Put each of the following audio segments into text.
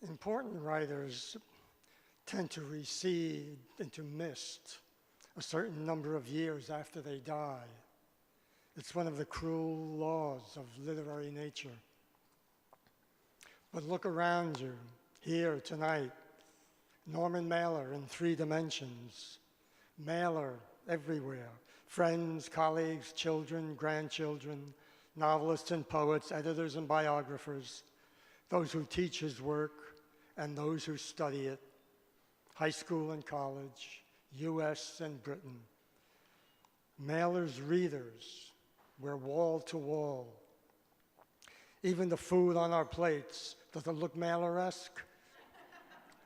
Important writers tend to recede into mist a certain number of years after they die. It's one of the cruel laws of literary nature. But look around you, here tonight, Norman Mailer in 3 dimensions, Mailer everywhere, friends, colleagues, children, grandchildren, novelists and poets, editors and biographers, those who teach his work and those who study it, high school and college, US and Britain. Mailer's readers were wall to wall. Even the food on our plates, does it look Mailer-esque?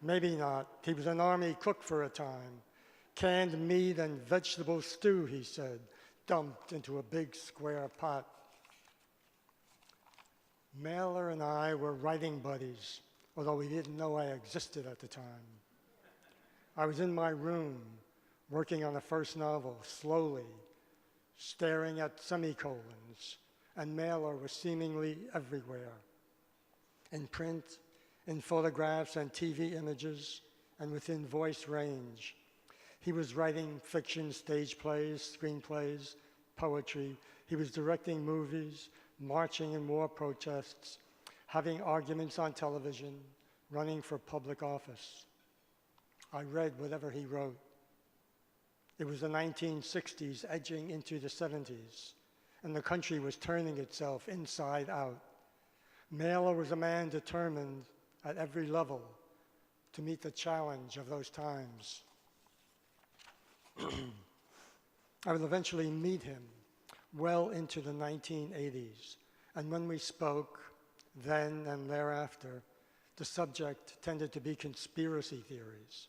Maybe not. He was an army cook for a time. Canned meat and vegetable stew, he said, dumped into a big square pot. Mailer and I were writing buddies, although he didn't know I existed at the time. I was in my room, working on the first novel, slowly, staring at semicolons, and Mailer was seemingly everywhere, in print, in photographs and TV images, and within voice range. He was writing fiction, stage plays, screenplays, poetry. He was directing movies, marching in war protests, having arguments on television, running for public office. I read whatever he wrote. It was the 1960s edging into the 70s, and the country was turning itself inside out. Mailer was a man determined at every level to meet the challenge of those times. I would eventually meet him well into the 1980s, and when we spoke, then and thereafter, the subject tended to be conspiracy theories.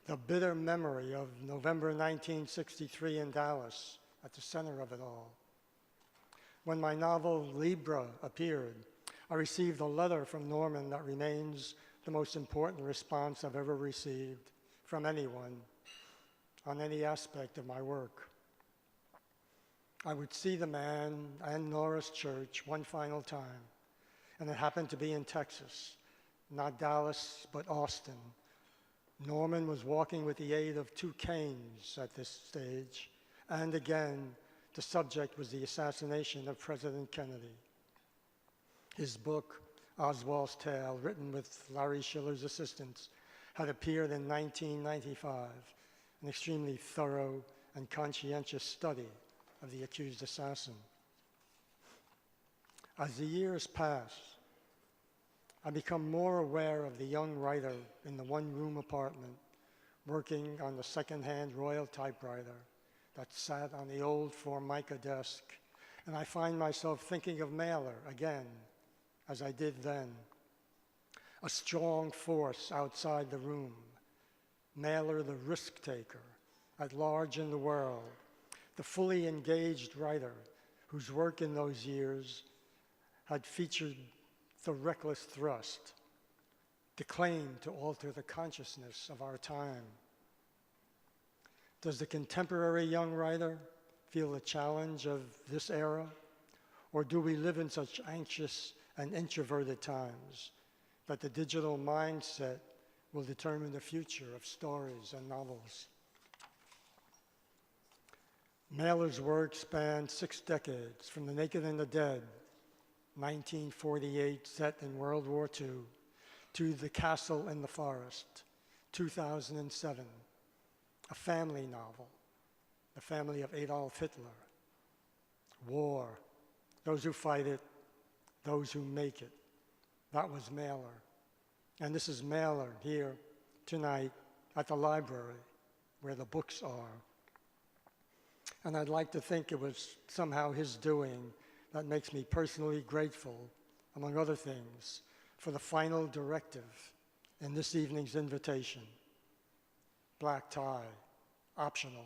The bitter memory of November 1963 in Dallas at the center of it all. When my novel Libra appeared, I received a letter from Norman that remains the most important response I've ever received from anyone on any aspect of my work. I would see the man and Norris Church one final time, and it happened to be in Texas, not Dallas, but Austin. Norman was walking with the aid of 2 canes at this stage, and again, the subject was the assassination of President Kennedy. His book, Oswald's Tale, written with Larry Schiller's assistance, had appeared in 1995, an extremely thorough and conscientious study of the accused assassin. As the years pass, I become more aware of the young writer in the one-room apartment, working on the second-hand Royal typewriter that sat on the old Formica desk, and I find myself thinking of Mailer again, as I did then. A strong force outside the room, Mailer the risk-taker, at large in the world, the fully engaged writer whose work in those years had featured the reckless thrust, the claim to alter the consciousness of our time. Does the contemporary young writer feel the challenge of this era? Or do we live in such anxious and introverted times that the digital mindset will determine the future of stories and novels? Mailer's work spanned 6 decades, from The Naked and the Dead, 1948, set in World War II, to The Castle in the Forest, 2007, a family novel, the family of Adolf Hitler. War, those who fight it, those who make it. That was Mailer. And this is Mailer here tonight at the library where the books are. And I'd like to think it was somehow his doing that makes me personally grateful, among other things, for the final directive in this evening's invitation. Black tie, optional.